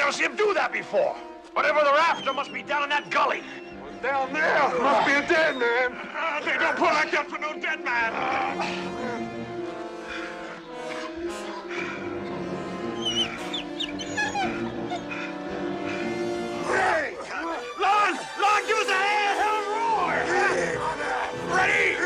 never seen him do that before. Whatever they're after must be down in that gully. Well, down there must be a dead man. They don't pull like that for no dead man. Hey! Lon! Lon, give us a hand! Hell and roar! Ready?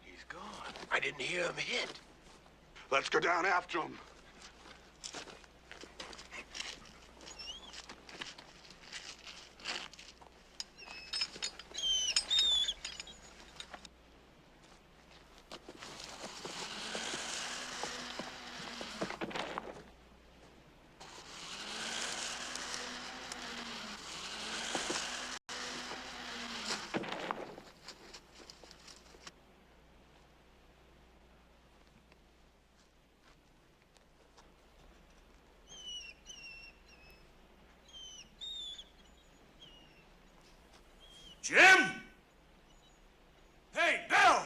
He's gone. I didn't hear him hit. Let's go down after him. Jim? Hey, Bill!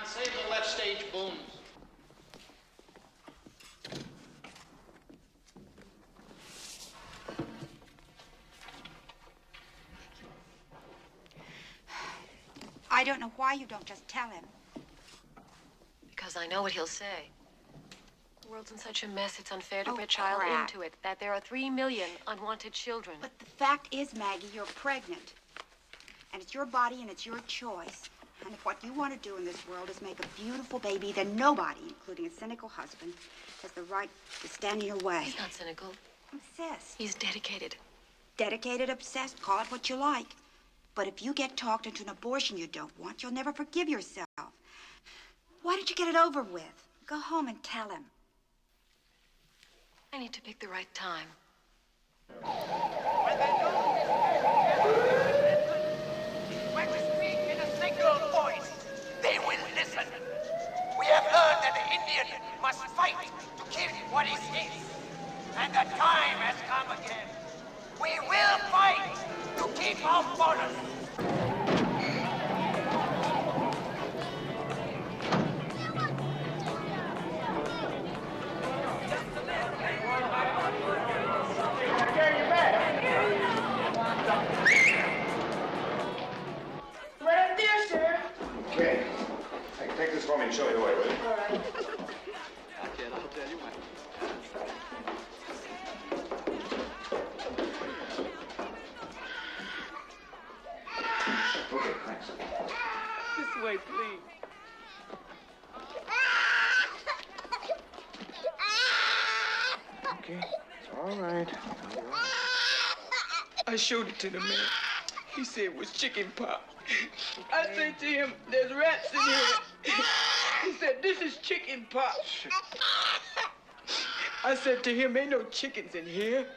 Save the left stage booms. I don't know why you don't just tell him. Because I know what he'll say. The world's in such a mess, it's unfair to Oh, put a child crap. into it. That there are 3 million unwanted children. But the fact is, Maggie, you're pregnant. And it's your body and it's your choice. And if what you want to do in this world is make a beautiful baby, then nobody, including a cynical husband, has the right to stand in your way. He's not cynical. Obsessed. He's dedicated. Dedicated, obsessed, call it what you like. But if you get talked into an abortion you don't want, you'll never forgive yourself. Why don't you get it over with? Go home and tell him. I need to pick the right time. When we speak in a single voice, they will listen. We have heard that the Indian must fight to keep what is his. And the time has come again. We will fight to keep our forests. Right up there, sir. Okay. Hey, take this for me and show me the way, will you? All right. I'll tell you what. Okay, thanks. This way, please. Okay, it's all right. I showed it to the man. He said it was chicken pox. I said to him, there's rats in here. He said, this is chicken pox. I said to him, ain't no chickens in here.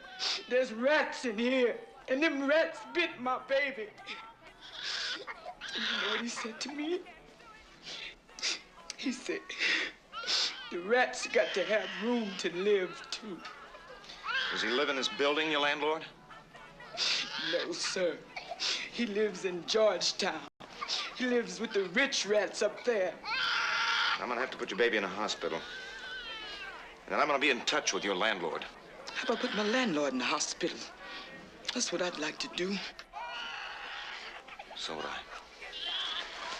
There's rats in here. And them rats bit my baby. And you know what he said to me? He said, the rats got to have room to live, too. Does he live in this building, your landlord? No, sir. He lives in Georgetown. He lives with the rich rats up there. I'm gonna have to put your baby in a hospital. And then I'm gonna be in touch with your landlord. How about put my landlord in the hospital? That's what I'd like to do. So would I.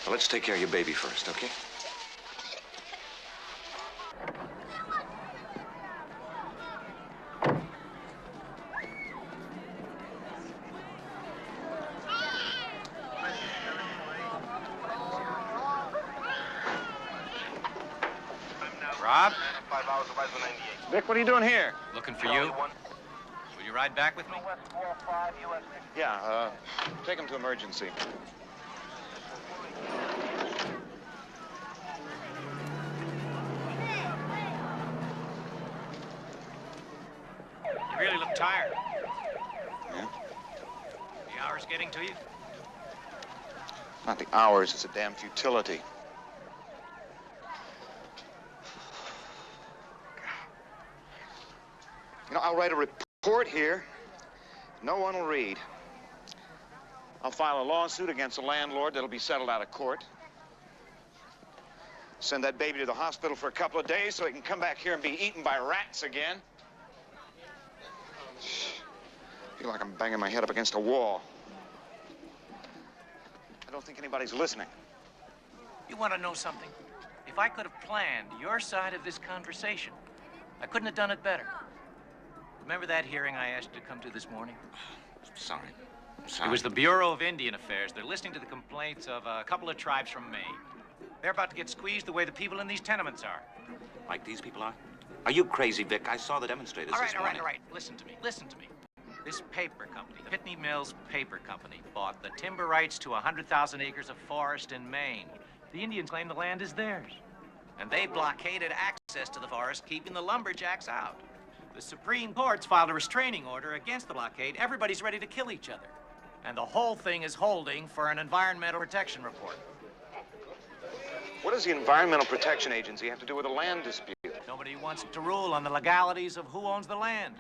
Well, let's take care of your baby first, okay? Rob? Vic, what are you doing here? Looking for you. Will you ride back with me? Yeah, take him to emergency. You really look tired. Yeah? The hour's getting to you? Not the hours, it's a damn futility. You know, I'll write a report here. No one will read. I'll file a lawsuit against the landlord that'll be settled out of court. Send that baby to the hospital for a couple of days so he can come back here and be eaten by rats again. I feel like I'm banging my head up against a wall. I don't think anybody's listening. You want to know something? If I could have planned your side of this conversation, I couldn't have done it better. Remember that hearing I asked you to come to this morning? Sorry. It was the Bureau of Indian Affairs. They're listening to the complaints of a couple of tribes from Maine. They're about to get squeezed the way the people in these tenements are. Like these people are? Are you crazy, Vic? I saw the demonstrators All this morning. right. Listen to me. This paper company, the Pitney Mills Paper Company, bought the timber rights to 100,000 acres of forest in Maine. The Indians claim the land is theirs. And they blockaded access to the forest, keeping the lumberjacks out. The Supreme Court's filed a restraining order against the blockade. Everybody's ready to kill each other. And the whole thing is holding for an environmental protection report. What does the Environmental Protection Agency have to do with a land dispute? Nobody wants to rule on the legalities of who owns the land.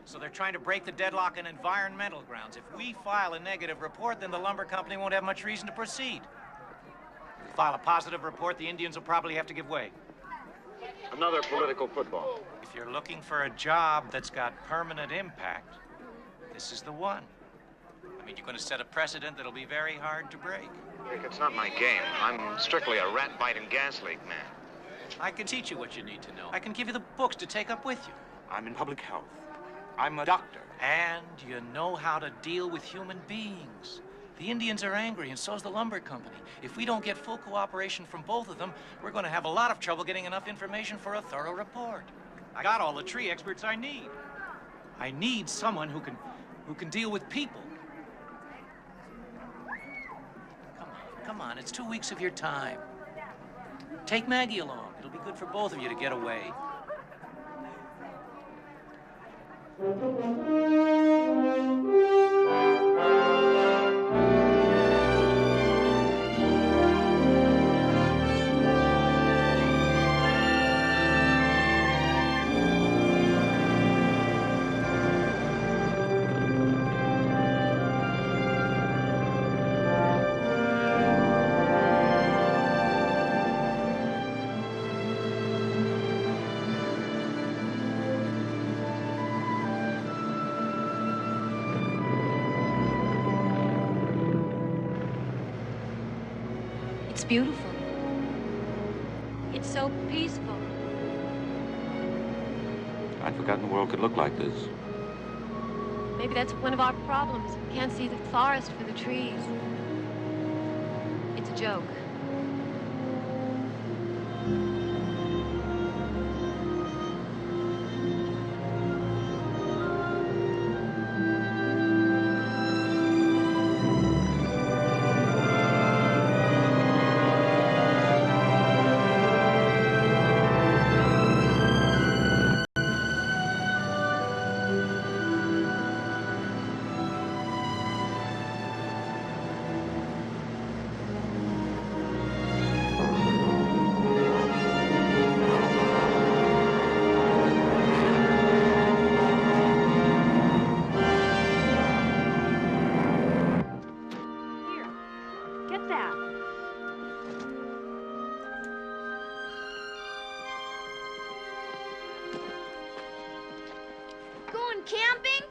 So they're trying to break the deadlock on environmental grounds. If we file a negative report, then the lumber company won't have much reason to proceed. If we file a positive report, the Indians will probably have to give way. Another political football. If you're looking for a job that's got permanent impact, this is the one. I mean, you're going to set a precedent that'll be very hard to break. Vic, it's not my game. I'm strictly a rat-biting gas leak man. I can teach you what you need to know. I can give you the books to take up with you. I'm in public health. I'm a doctor. And you know how to deal with human beings. The Indians are angry, and so's the lumber company. If we don't get full cooperation from both of them, we're going to have a lot of trouble getting enough information for a thorough report. I got all the tree experts I need. I need someone who can deal with people. Come on, it's 2 weeks of your time. Take Maggie along. It'll be good for both of you to get away. It's beautiful. It's so peaceful. I'd forgotten the world could look like this. Maybe that's one of our problems. We can't see the forest for the trees. It's a joke. Camping?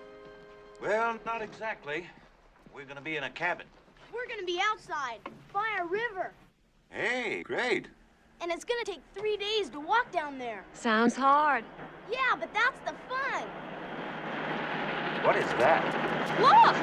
Well, not exactly. We're gonna be in a cabin. We're gonna be outside, by a river. Hey, great. And it's gonna take 3 days to walk down there. Sounds hard. Yeah, but that's the fun. What is that? Look!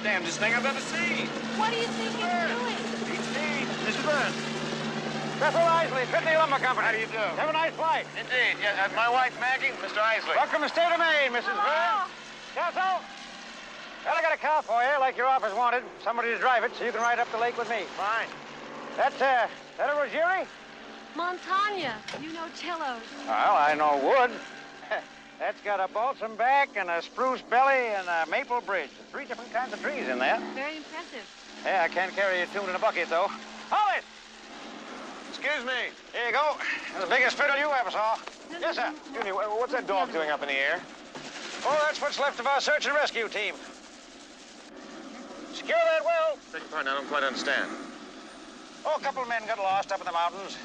Damnedest thing I've ever seen. What do you think you're doing? Beats me. Mr. Burns. Cecil Isley, Pitney Lumber Company. How do you do? Have a nice flight. Indeed. Yeah, my wife, Maggie, Mr. Isley. Welcome to State of Maine, Mrs. Burns. Cecil? Well, I got a car for you, like your office wanted. Somebody to drive it so you can ride up the lake with me. Fine. That a Rogeri? Montagna. You know cellos. Well, I know wood. That's got a balsam back and a spruce belly and a maple bridge. 3 different kinds of trees in there. Very impressive. Yeah, I can't carry a tune in a bucket, though. Hold it! Excuse me. Here you go. The biggest fiddle you ever saw. Yes, sir. Excuse me, what's that dog doing up in the air? Oh, that's what's left of our search and rescue team. Secure that well. Beg your pardon, I don't quite understand. Oh, a couple of men got lost up in the mountains.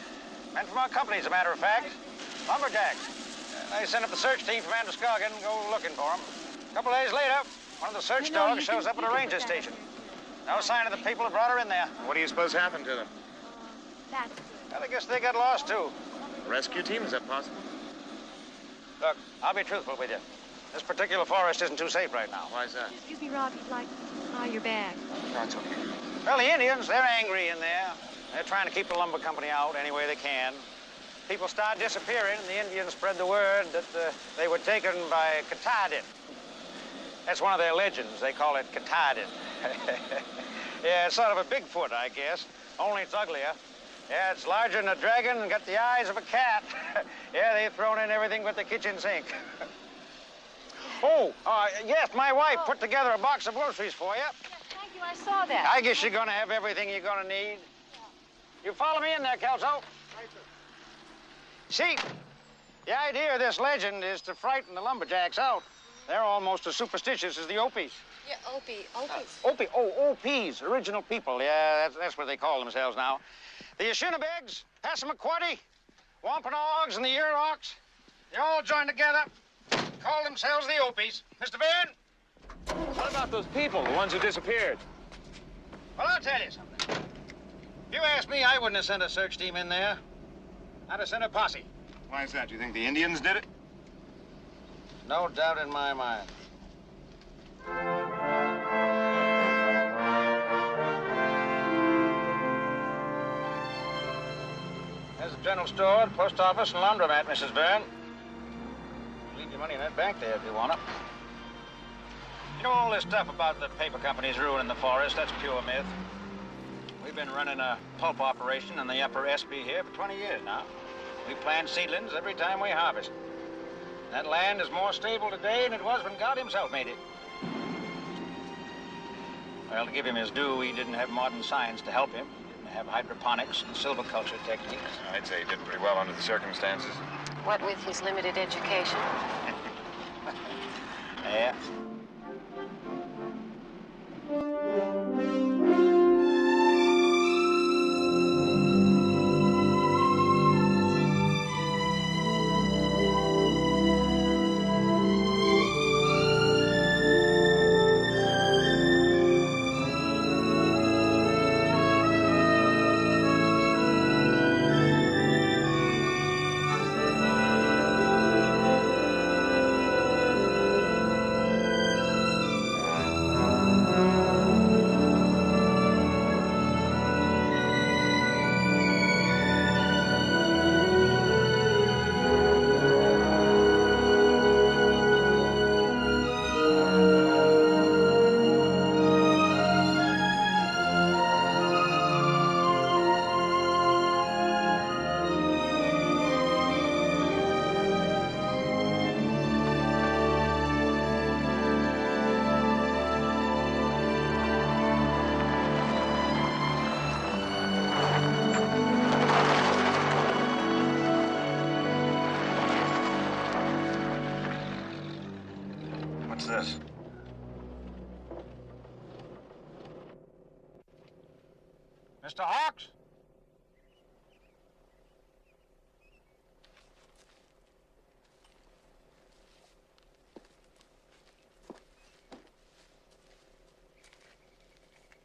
Men from our company, as a matter of fact. Lumberjacks. They sent up the search team from Androscoggin and go looking for them. A couple of days later, one of the search dogs shows up at a ranger station. No sign of the people that brought her in there. What do you suppose happened to them? Well, I guess they got lost, too. A rescue team, is that possible? Look, I'll be truthful with you. This particular forest isn't too safe right now. Why is that? Excuse me, Rob, you'd like to buy your bag. No, it's okay. Well, the Indians, they're angry in there. They're trying to keep the lumber company out any way they can. People start disappearing, and the Indians spread the word that they were taken by Katahdin. That's one of their legends. They call it Katahdin. Yeah, it's sort of a Bigfoot, I guess, only it's uglier. Yeah, it's larger than a dragon and got the eyes of a cat. Yeah, they've thrown in everything but the kitchen sink. Yes, my wife put together a box of groceries for you. Yes, thank you. I saw that. I guess you're going to have everything you're going to need. You follow me in there, Kelso? See, the idea of this legend is to frighten the lumberjacks out. They're almost as superstitious as the Opis. Yeah, Opis. Opis, original people. Yeah, that's what they call themselves now. The Ashinabegs, Passamaquoddy, Wampanoags, and the Yurok, they all joined together, call themselves the Opis. Mr. Baird? What about those people, the ones who disappeared? Well, I'll tell you something. If you ask me, I wouldn't have sent a search team in there. I'd have sent a posse. Why is that? Do you think the Indians did it? No doubt in my mind. There's a general store, post office, and laundromat, Mrs. Byrne. your money in that bank there if you want it. You know, all this stuff about the paper companies ruining the forest, that's pure myth. We've been running a pulp operation in the upper SB here for 20 years now. We plant seedlings every time we harvest. That land is more stable today than it was when God himself made it. Well, to give him his due, he didn't have modern science to help him. He didn't have hydroponics and silviculture techniques. I'd say he did pretty well under the circumstances. What with his limited education? Yeah. What's this? Mr. Hawks?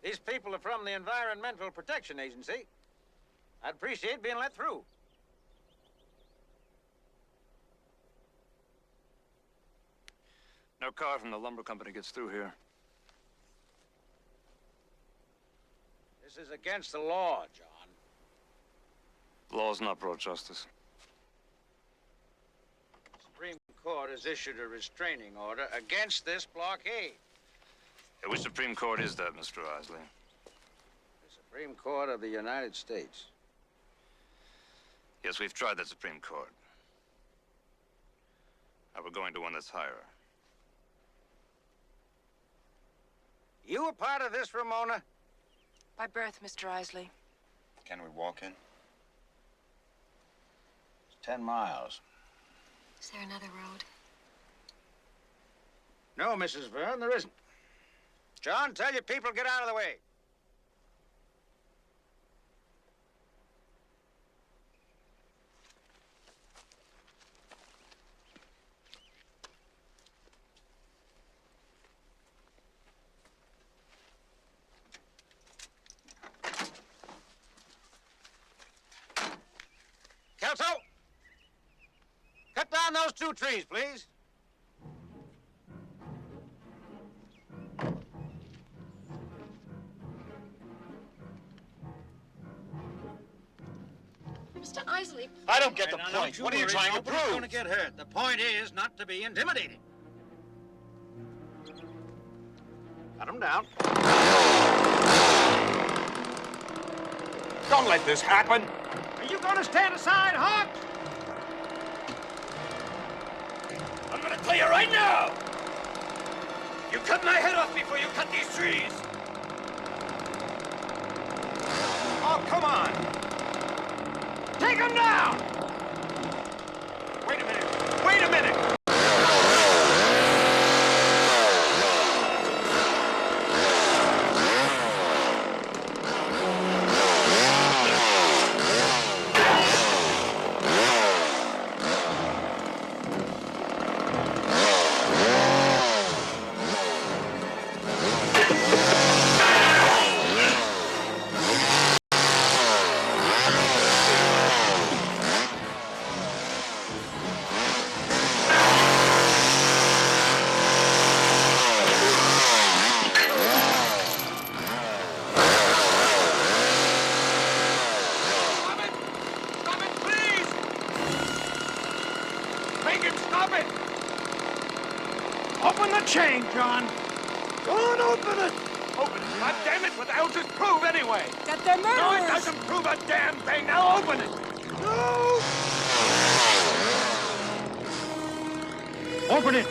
These people are from the Environmental Protection Agency. I'd appreciate being let through. No car from the lumber company gets through here. This is against the law, John. The law's not brought justice. The Supreme Court has issued a restraining order against this blockade. Yeah, which Supreme Court is that, Mr. Isley? The Supreme Court of the United States. Yes, we've tried that Supreme Court. Now we're going to one that's higher. You a part of this, Ramona? By birth, Mr. Isley. Can we walk in? It's 10 miles. Is there another road? No, Mrs. Verne, there isn't. John, tell your people get out of the way. Kelso! Cut down those 2 trees, please. Mr. Isley. I don't get the Now, point. don't What are you worry, trying to nobody's prove? going to get hurt. The point is not to be intimidated. Cut him down. Don't let this happen. Are you going to stand aside, Hawk? I'm gonna tell you right now! You cut my head off before you cut these trees! Oh, come on. Take him down! Wait a minute! Wait a minute! John. Go on, open it! Open it. God damn it, what the hell does this prove anyway? That they're murderers! No, it doesn't prove a damn thing. Now open it! No! Open it!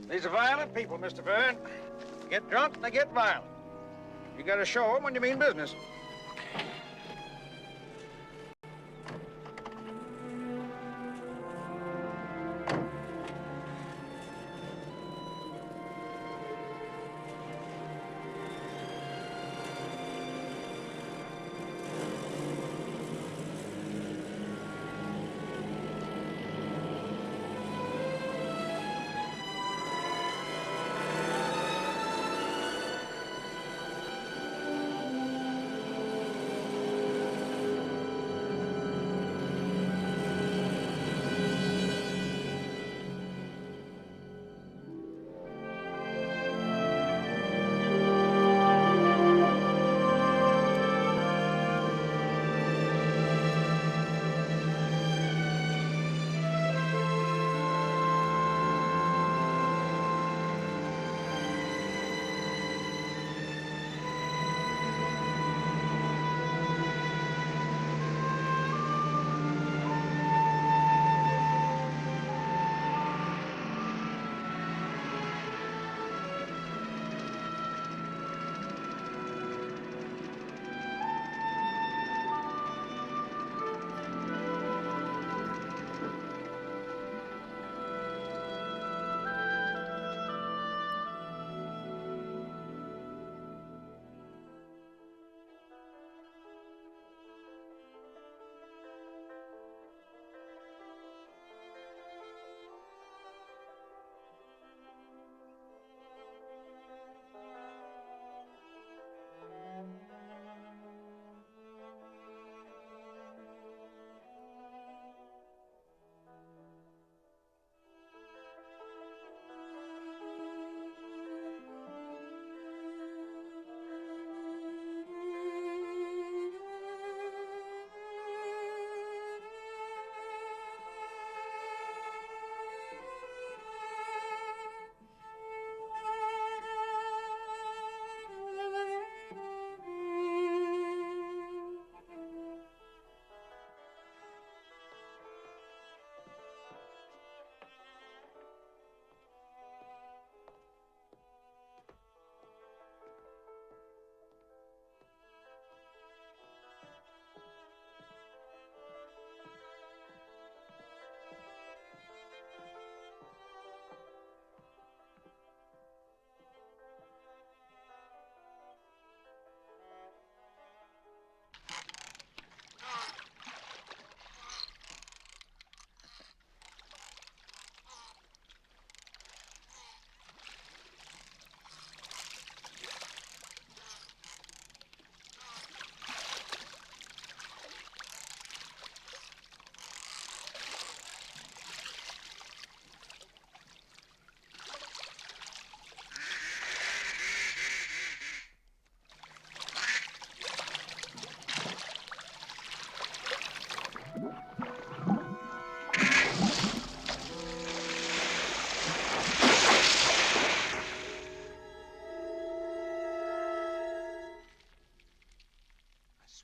These are violent people, Mr. Byrne. They get drunk and they get violent. You gotta show them when you mean business.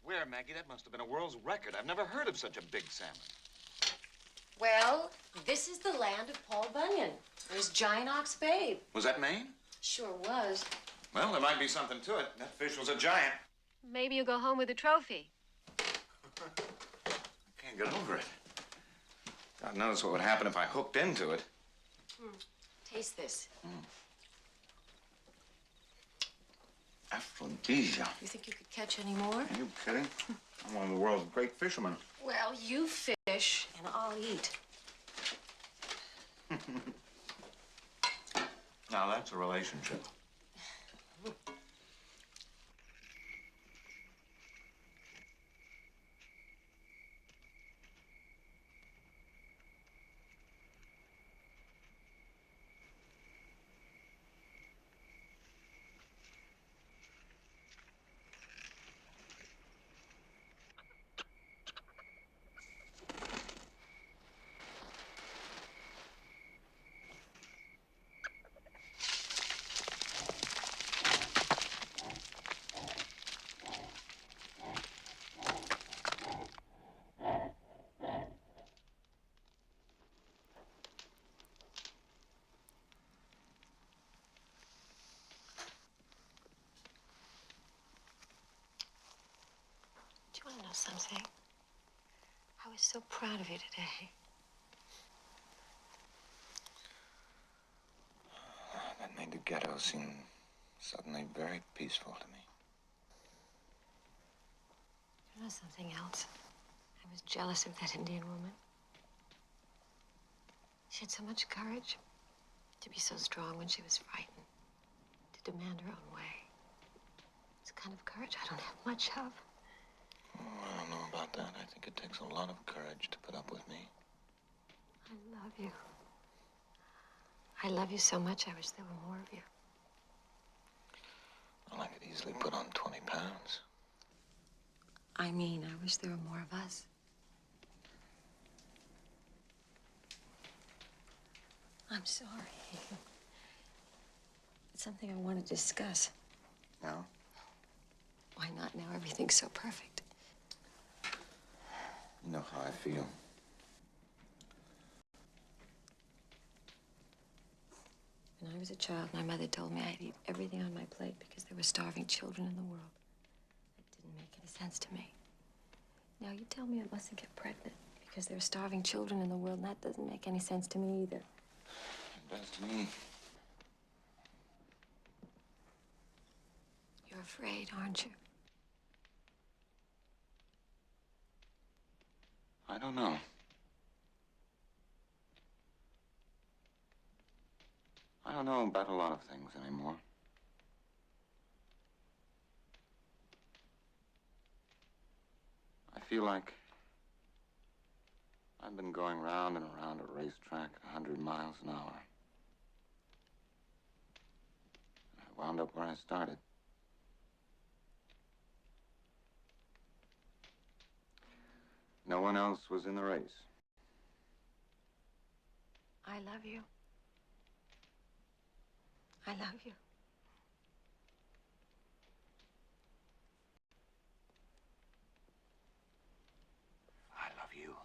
Swear, Maggie, that must have been a world's record. I've never heard of such a big salmon. Well, this is the land of Paul Bunyan. There's Giant Ox Babe. Was that Maine? Sure was. Well, there might be something to it. That fish was a giant. Maybe you'll go home with a trophy. I can't get over it. God knows what would happen if I hooked into it. Taste this. Aphrodisia. You think you could catch any more? Are you kidding? I'm one of the world's great fishermen. Well, you fish, and I'll eat. Now, that's a relationship. know something? I was so proud of you today. That made the ghetto seem suddenly very peaceful to me. You know something else? I was jealous of that Indian woman. She had so much courage to be so strong when she was frightened, to demand her own way. It's the kind of courage I don't have much of. Oh, I don't know about that. I think it takes a lot of courage to put up with me. I love you. I love you so much, I wish there were more of you. Well, I could easily put on 20 pounds. I mean, I wish there were more of us. I'm sorry. It's something I want to discuss. Now? Why not now? Everything's so perfect. You know how I feel. When I was a child, my mother told me I'd eat everything on my plate because there were starving children in the world. It didn't make any sense to me. Now you tell me I mustn't get pregnant because there are starving children in the world, and that doesn't make any sense to me either. It does to me. You're afraid, aren't you? I don't know. I don't know about a lot of things anymore. I feel like I've been going round and around a racetrack at 100 miles an hour. I wound up where I started. No one else was in the race. I love you. I love you. I love you.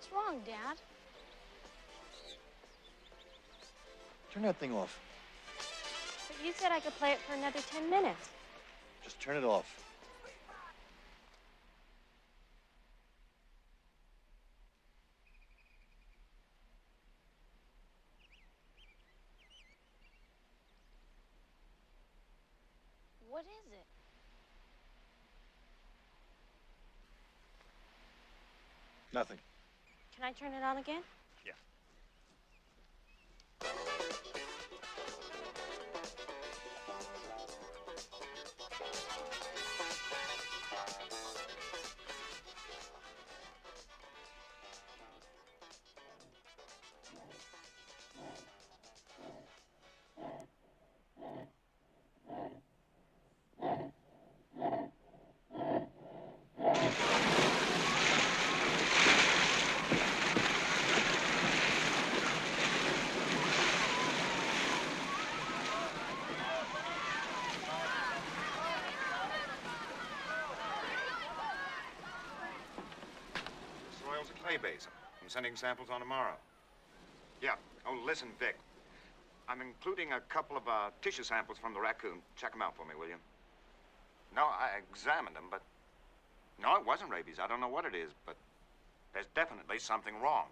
What's wrong, Dad? Turn that thing off. But you said I could play it for another 10 minutes. Just turn it off. What is it? Nothing. Can I turn it on again? Yeah. clay base them. I'm sending samples on tomorrow. Yeah. Oh, listen, Vic. I'm including a couple of tissue samples from the raccoon. Check them out for me, will you? No, I examined them, but... No, it wasn't rabies. I don't know what it is, but there's definitely something wrong.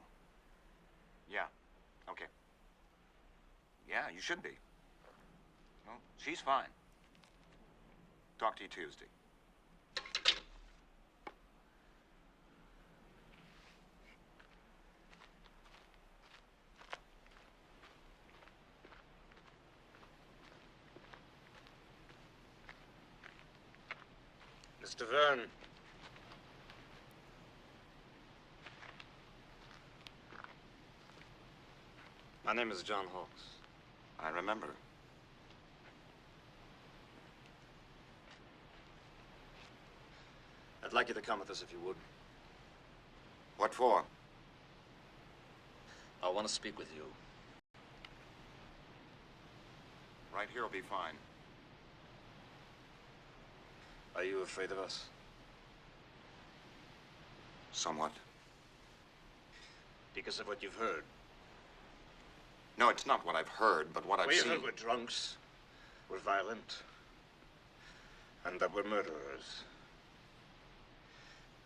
Yeah. Okay. Yeah, you should be. Well, she's fine. Talk to you Tuesday. Mr. Verne. My name is John Hawkes. I remember. I'd like you to come with us if you would. What for? I want to speak with you. Right here will be fine. Are you afraid of us? Somewhat. Because of what you've heard? No, it's not what I've heard, but what I've seen. We heard we're drunks, we're violent, and that we're murderers.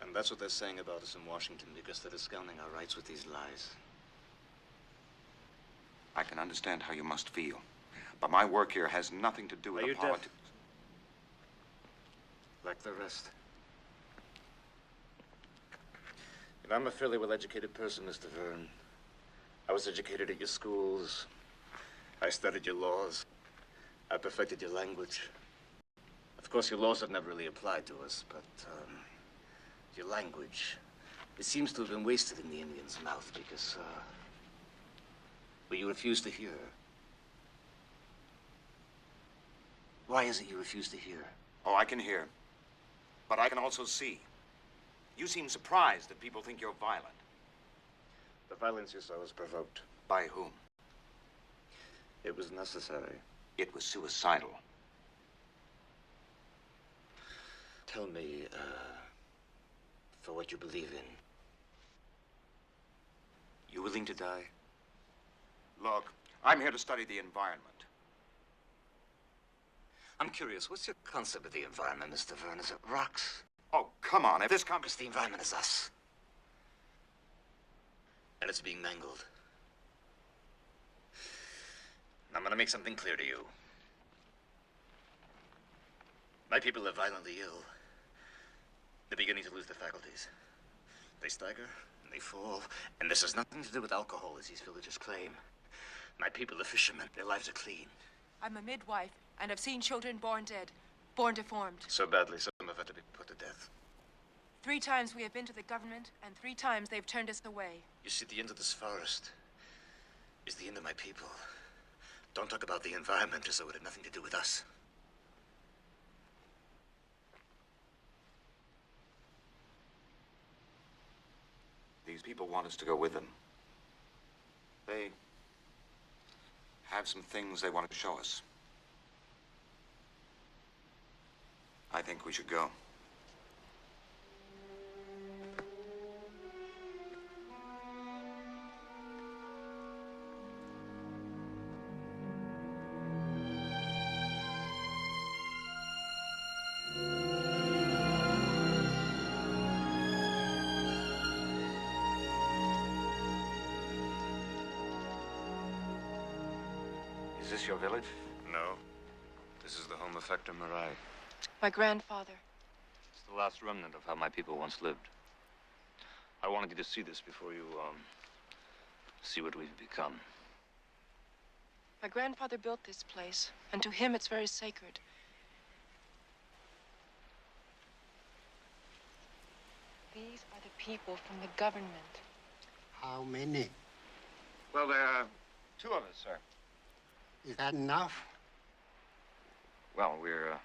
And that's what they're saying about us in Washington, because they're discounting our rights with these lies. I can understand how you must feel, but my work here has nothing to do with the politics. Like the rest. And I'm a fairly well-educated person, Mr. Verne. I was educated at your schools. I studied your laws. I perfected your language. Of course, your laws have never really applied to us, but your language, it seems to have been wasted in the Indian's mouth because, well, you refuse to hear. Why is it you refuse to hear? Oh, I can hear. But I can also see. You seem surprised that people think you're violent. The violence you saw was provoked. By whom? It was necessary. It was suicidal. Tell me, for what you believe in. You willing to die? Look, I'm here to study the environment. I'm curious, what's your concept of the environment, Mr. Verne? Is it rocks? Oh, come on, if this comes... Because the environment is us. And it's being mangled. I'm gonna make something clear to you. My people are violently ill. They're beginning to lose their faculties. They stagger, and they fall, and this has nothing to do with alcohol, as these villagers claim. My people are fishermen. Their lives are clean. I'm a midwife, and I've seen children born dead, born deformed. So badly, some have had to be put to death. 3 times we have been to the government, and 3 times they've turned us away. You see, the end of this forest is the end of my people. Don't talk about the environment as though it had nothing to do with us. These people want us to go with them. They have some things they want to show us. I think we should go. Is this your village? No. This is the home of Hector Marai. My grandfather. It's the last remnant of how my people once lived. I wanted you to see this before you, see what we've become. My grandfather built this place, and to him it's very sacred. These are the people from the government. How many? Well, there are 2 of us, sir. Is that enough? Well, we're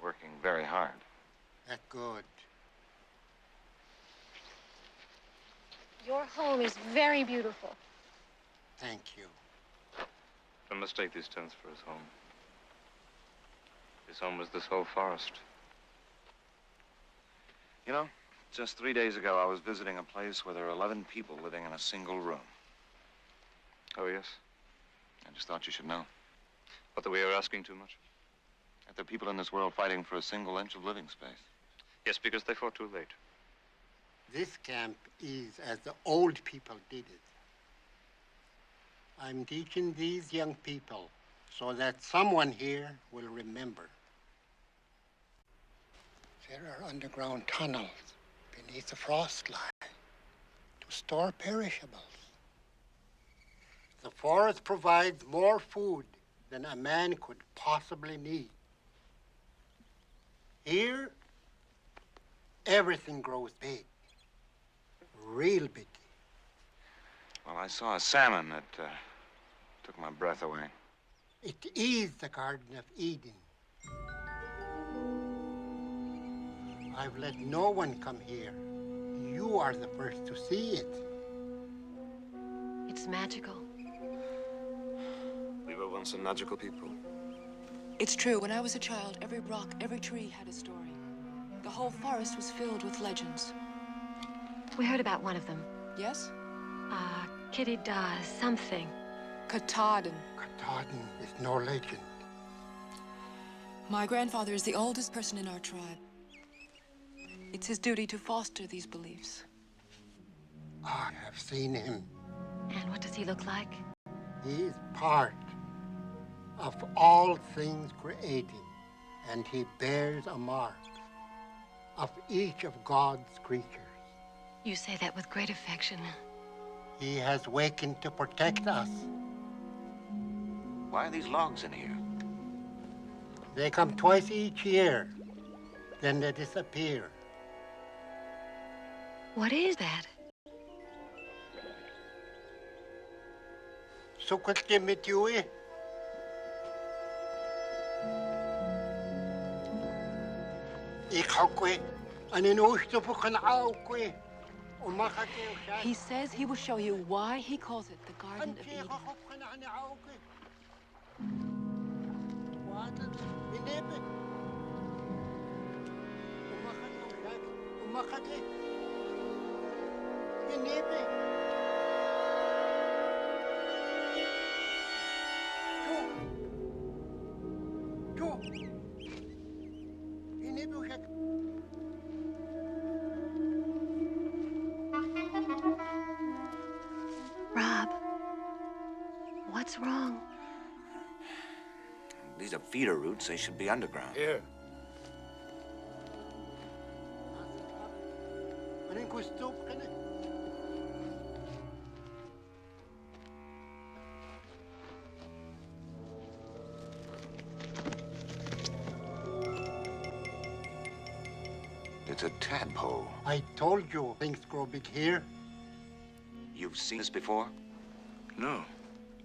working very hard. That's good. Your home is very beautiful. Thank you. Don't mistake these tents for his home. His home was this whole forest. You know, Just 3 days ago, I was visiting a place where there are 11 people living in a single room. Oh, yes? I just thought you should know. But that we are asking too much? That there are people in this world fighting for a single inch of living space. Yes, because they fought too late. This camp is as the old people did it. I'm teaching these young people so that someone here will remember. There are underground tunnels beneath the frost line to store perishables. The forest provides more food than a man could possibly need. Here, everything grows big, real big. Well, I saw a salmon that took my breath away. It is the Garden of Eden. I've let no one come here. You are the first to see it. It's magical. We were once a magical people. It's true. When I was a child, every rock, every tree had a story. The whole forest was filled with legends. We heard about one of them. Yes? Kitty does something. Katahdin. Katahdin is no legend. My grandfather is the oldest person in our tribe. It's his duty to foster these beliefs. I have seen him. And what does he look like? He is part of all things created, and he bears a mark of each of God's creatures. You say that with great affection. He has wakened to protect us. Why are these logs in here? They come twice each year, then they disappear. What is that? Sukutje met Joey. Ik hou kwe. En in oosten voor een oude kwe. He says he will show you why he calls it the Garden of Eden. Rob, what's wrong? These are feeder routes. They should be underground. Here. It's a tadpole. I told you things grow big here. You've seen this before? No.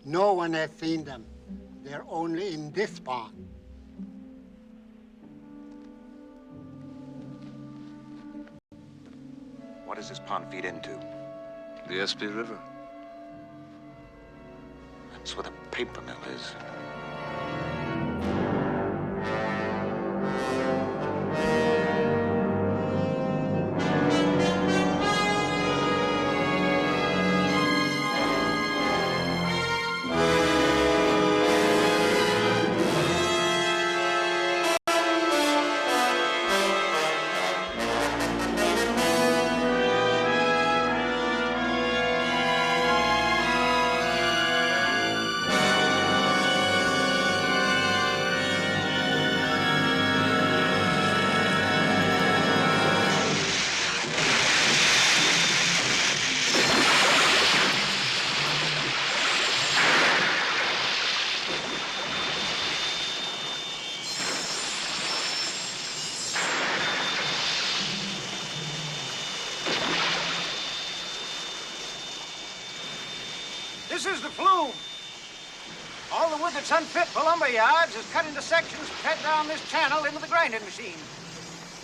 No one has seen them. They're only in this pond. What does this pond feed into? The SP River. That's where the paper mill is. This is the flume. All the wood that's unfit for lumber yards is cut into sections, fed down this channel into the grinding machine.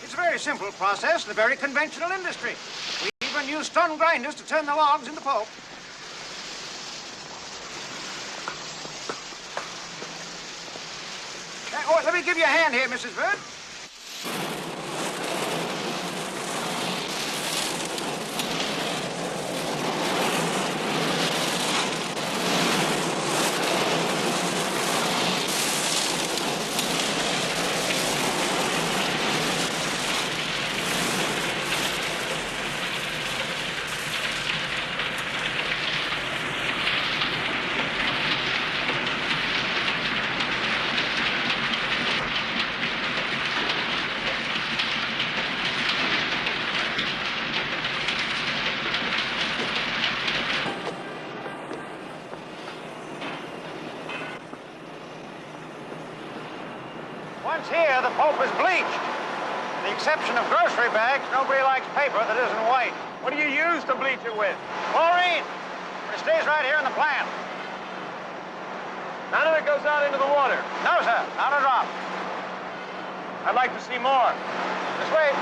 It's a very simple process in a very conventional industry. We even use stone grinders to turn the logs into pulp. Oh, let me give you a hand here, Mrs. Bird. Since here the pulp is bleached. With the exception of grocery bags, nobody likes paper that isn't white. What do you use to bleach it with? Chlorine. It stays right here in the plant. None of it goes out into the water. No, sir. Not a drop. I'd like to see more. This way.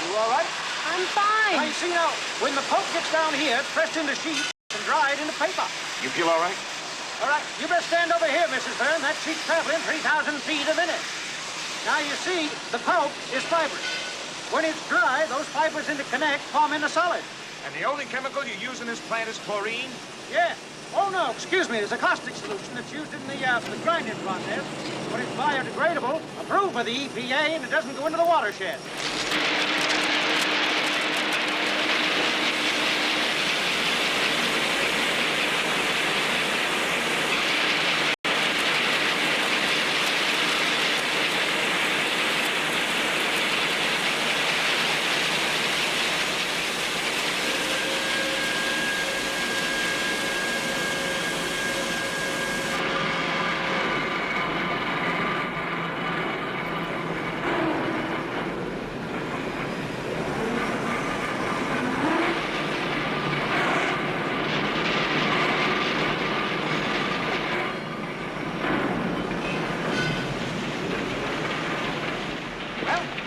You all right? I'm fine. I see now. When the pulp gets down here, it's pressed into sheets and dried into paper. You feel all right? All right, you best stand over here, Mrs. Byrne. That sheet's traveling 3,000 feet a minute. Now, you see, the pulp is fibrous. When it's dry, those fibers interconnect, form into solid. And the only chemical you use in this plant is chlorine? Yeah. Oh, no, excuse me. There's a caustic solution that's used in the grinding process. But it's biodegradable, approved by the EPA, and it doesn't go into the watershed.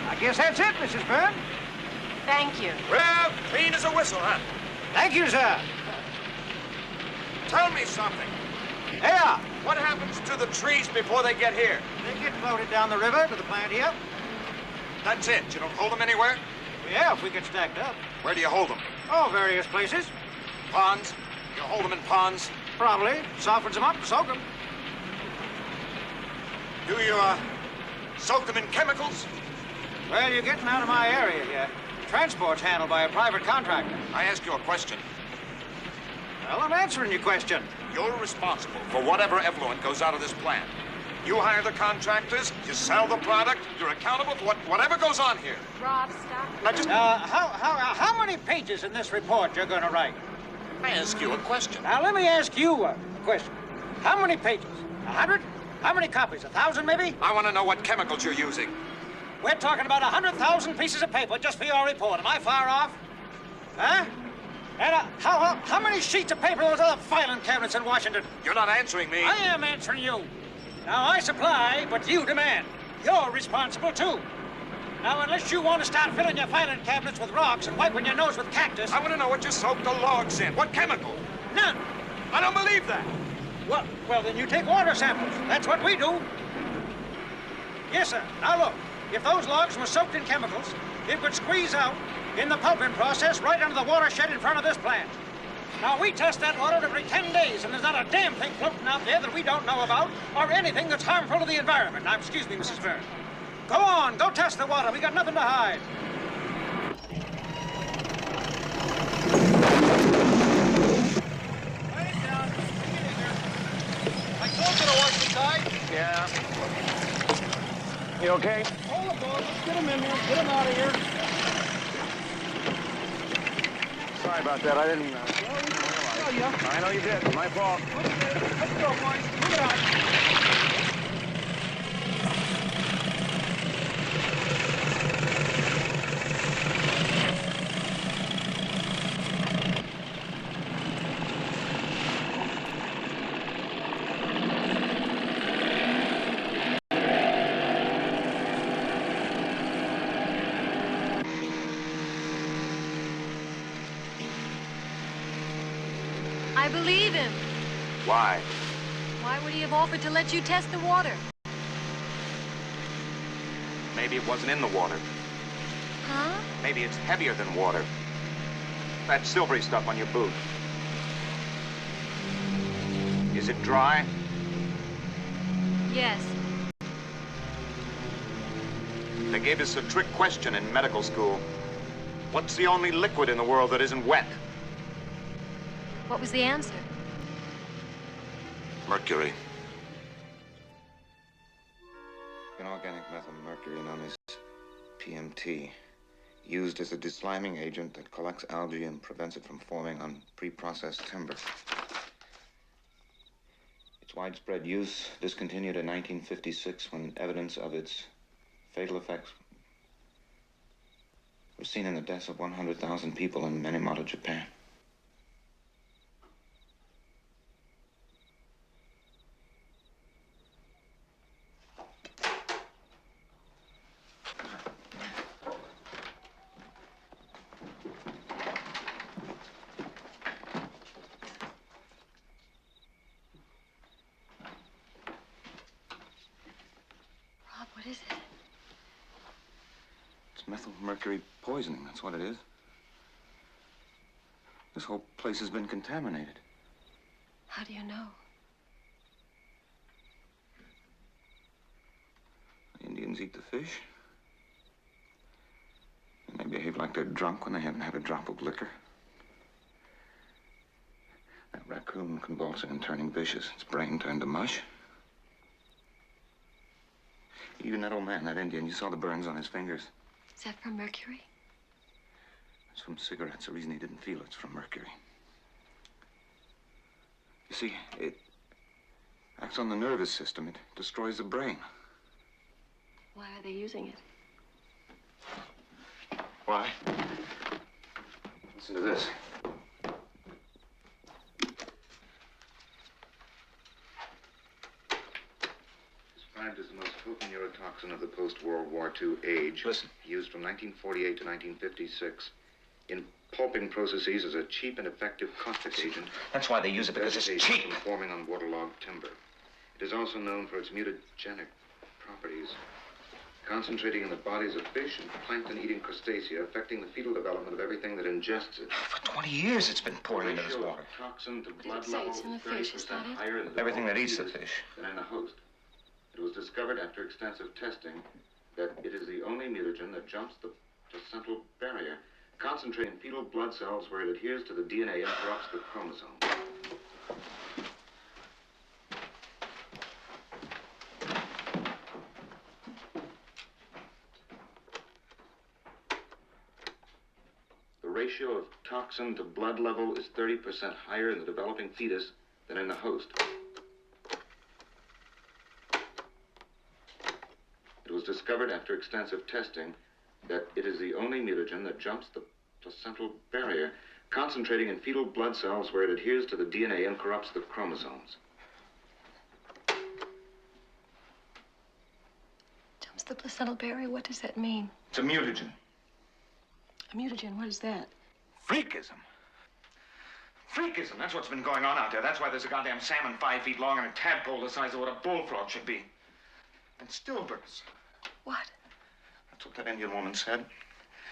I guess that's it, Mrs. Byrne. Thank you. Well, clean as a whistle, huh? Thank you, sir. Tell me something. Yeah. What happens to the trees before they get here? They get floated down the river to the plant here. That's it. You don't hold them anywhere? Yeah, if we get stacked up. Where do you hold them? Oh, various places. Ponds? You hold them in ponds? Probably. Softens them up and soak them. Do you, soak them in chemicals? Well, you're getting out of my area here. Transport's handled by a private contractor. I ask you a question. Well, I'm answering your question. You're responsible for whatever effluent goes out of this plant. You hire the contractors, you sell the product, you're accountable for whatever goes on here. Rob, stop. Now just... How many pages in this report you're going to write? I ask you a question. Now, let me ask you a question. How many pages? 100? How many copies? 1,000, maybe? I want to know what chemicals you're using. We're talking about 100,000 pieces of paper just for your report. Am I far off? Huh? And how many sheets of paper are those other filing cabinets in Washington? You're not answering me. I am answering you. Now, I supply, but you demand. You're responsible, too. Now, unless you want to start filling your filing cabinets with rocks and wiping your nose with cactus... I want to know what you soaked the logs in. What chemical? None. I don't believe that. Well, then you take water samples. That's what we do. Yes, sir. Now, look. If those logs were soaked in chemicals, it would squeeze out in the pulping process right under the watershed in front of this plant. Now, we test that water every 10 days, and there's not a damn thing floating out there that we don't know about or anything that's harmful to the environment. Now, excuse me, Mrs. Byrne. Go on, go test the water. We got nothing to hide. My clothes gonna wash inside? Yeah. You okay? Hold the boat. Let's get him in here. Get him out of here. Sorry about that. I didn't realize. I know you did. My fault. Okay, let's go, boys. Move it on. I believe him. Why? Why would he have offered to let you test the water? Maybe it wasn't in the water. Huh? Maybe it's heavier than water. That silvery stuff on your boot. Is it dry? Yes. They gave us a trick question in medical school. What's the only liquid in the world that isn't wet? What was the answer? Mercury. You know, inorganic methylmercury known as PMT, used as a desliming agent that collects algae and prevents it from forming on pre-processed timber. Its widespread use discontinued in 1956 when evidence of its fatal effects were seen in the deaths of 100,000 people in Minamoto, Japan. What is it? It's methylmercury poisoning, that's what it is. This whole place has been contaminated. How do you know? The Indians eat the fish. And they behave like they're drunk when they haven't had a drop of liquor. That raccoon convulsing and turning vicious, its brain turned to mush. Even that old man, that Indian, you saw the burns on his fingers. Is that from mercury? It's from cigarettes. The reason he didn't feel it's from mercury. You see, it acts on the nervous system. It destroys the brain. Why are they using it? Why? Listen to this. Described as the most potent neurotoxin of the post-World War II age. Listen. Used from 1948 to 1956 in pulping processes as a cheap and effective caustic agent. That's why they use it, because it's cheap. From forming on waterlogged timber. It is also known for its mutagenic properties, concentrating in the bodies of fish and plankton-eating crustacea, affecting the fetal development of everything that ingests it. For 20 years it's been poured into this water. Toxin to blood say level it's in the fish, is that it? higher in the Everything that eats the fish. than in the host. It was discovered after extensive testing that it is the only mutagen that jumps the placental barrier, concentrating in fetal blood cells where it adheres to the DNA and corrupts the chromosome. The ratio of toxin to blood level is 30% higher in the developing fetus than in the host. It was discovered after extensive testing that it is the only mutagen that jumps the placental barrier, concentrating in fetal blood cells where it adheres to the DNA and corrupts the chromosomes. Jumps the placental barrier? What does that mean? It's a mutagen. A mutagen, what is that? Freakism. Freakism, that's what's been going on out there. That's why there's a goddamn salmon 5 feet long and a tadpole the size of what a bullfrog should be. And stillbirths. What? That's what that Indian woman said.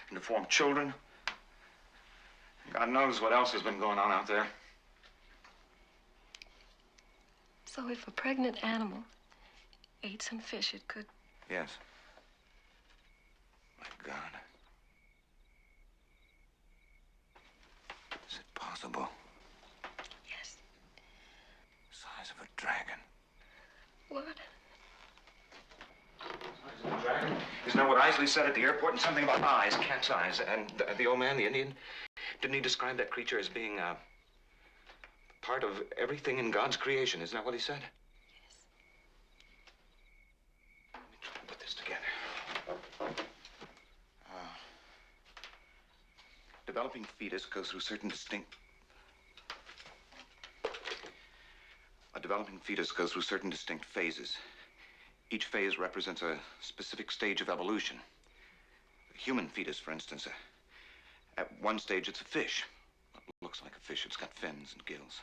And to form children. God knows what else has been going on out there. So if a pregnant animal ate some fish, it could... Yes. My God. Is it possible? Yes. Size of a dragon. What? Dragon? Isn't that what Isley said at the airport? And something about eyes, cat's eyes. And the old man, the Indian, didn't he describe that creature as being part of everything in God's creation? Isn't that what he said? Yes. Let me try to put this together. Developing fetus goes through certain distinct... A developing fetus goes through certain distinct phases. Each phase represents a specific stage of evolution. The human fetus, for instance, at one stage it's a fish. It looks like a fish, it's got fins and gills.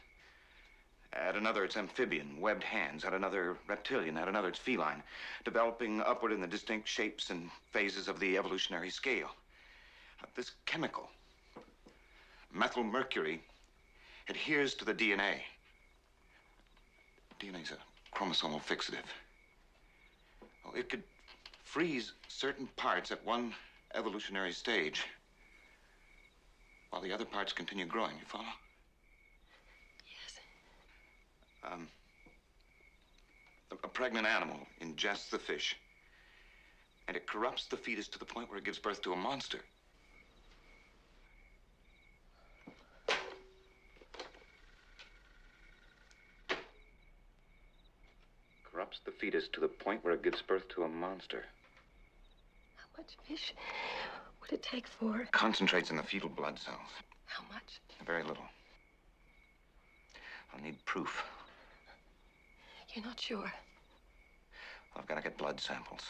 At another it's amphibian, webbed hands. At another reptilian. At another it's feline, developing upward in the distinct shapes and phases of the evolutionary scale. This chemical, methylmercury, adheres to the DNA. DNA's a chromosomal fixative. Well, it could freeze certain parts at one evolutionary stage while the other parts continue growing. You follow? Yes. A pregnant animal ingests the fish. And it corrupts the fetus to the point where it gives birth to a monster. Corrupts the fetus to the point where it gives birth to a monster. How much fish would it take for it? Concentrates in the fetal blood cells. How much? Very little. I'll need proof. You're not sure? I've got to get blood samples.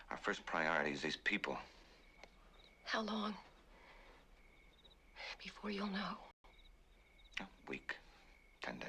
Our first priority is these people. How long before you'll know? A week, 10 days.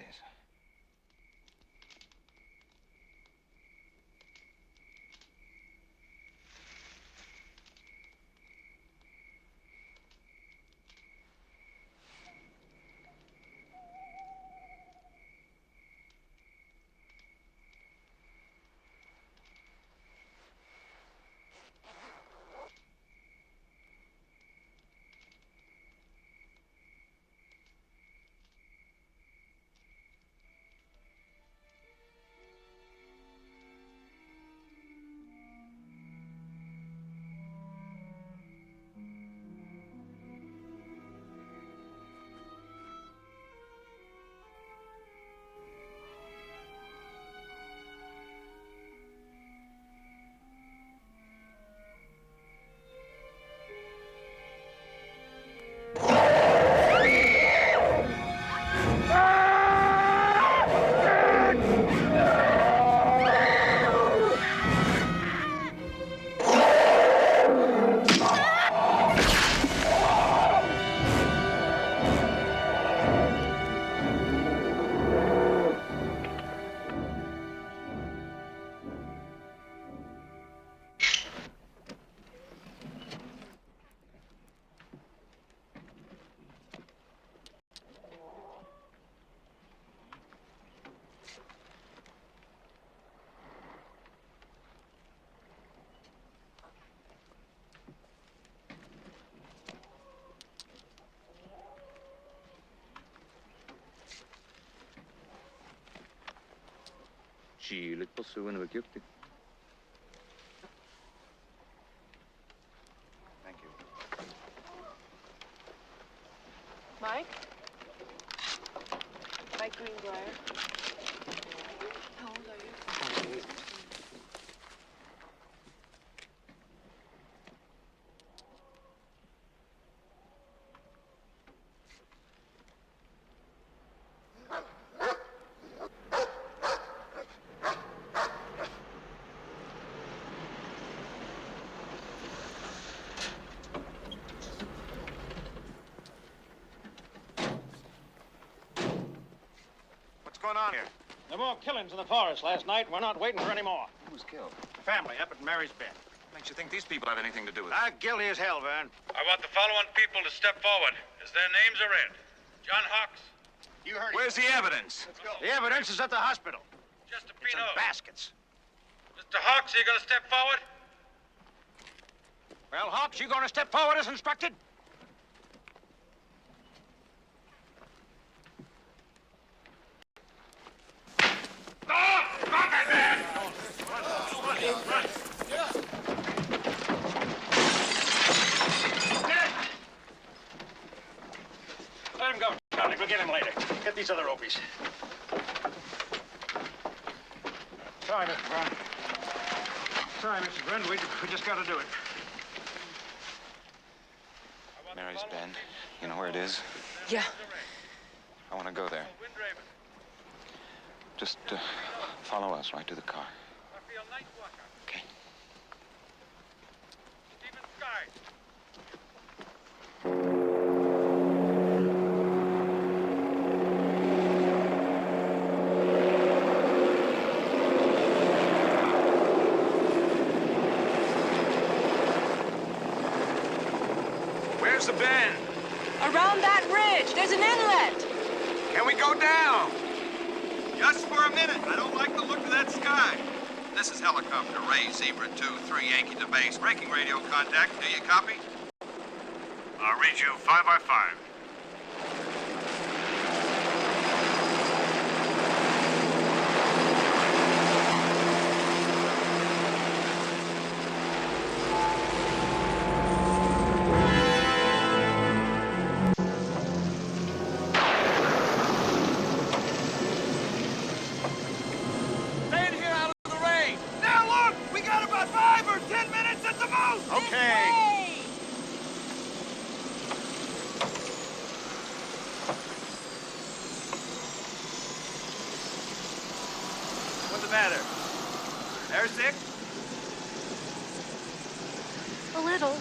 Chilet på suven över kukti. Thank you. Mike? Mike Greenbrier. How old are you? What's going on here? There were more killings in the forest last night. We're not waiting for any more. Who was killed? Family up at Mary's Bend. Makes you think these people have anything to do with it? Guilty as hell, Vern. I want the following people to step forward, as their names are read. John Hawks. You heard Where's the evidence? Let's go. The evidence is at the hospital. Just a It's in baskets. Mr. Hawks, are you going to step forward? Well, Hawks, you going to step forward as instructed? Let him go, Charlie. We'll get him later. Get these other opies. Sorry, Mr. Brown. Sorry, Mr. Brent. We just got to do it. Mary's Bend. You know where it is? Yeah. I want to go there. Just follow us right to the car. Okay. Where's the bend? Around that ridge, there's an inlet. Can we go down? Just for a minute. I don't like the look of that sky. This is helicopter Ray Zebra 2-3 Yankee to base. Breaking radio contact. Do you copy? I'll read you 5 by 5. matter? They're sick? A little.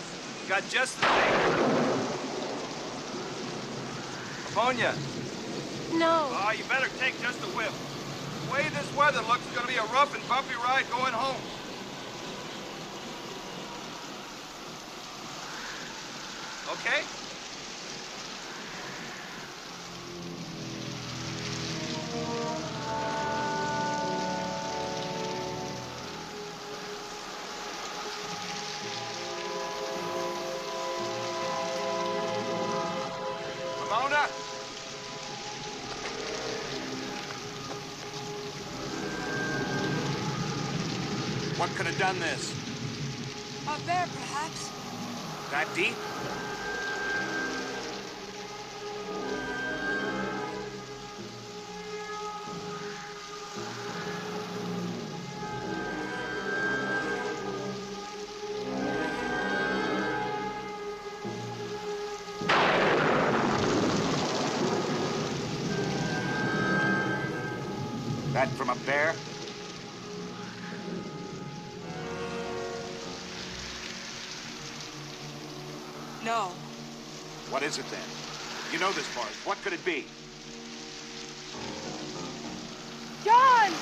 Got just the thing. Ammonia. No. Oh, you better take just a whiff. The way this weather looks, it's gonna be a rough and bumpy ride going home. Okay? Ramona? What could have done this? A bear, perhaps. That deep? That from a bear? No. What is it then? You know this forest. What could it be? John!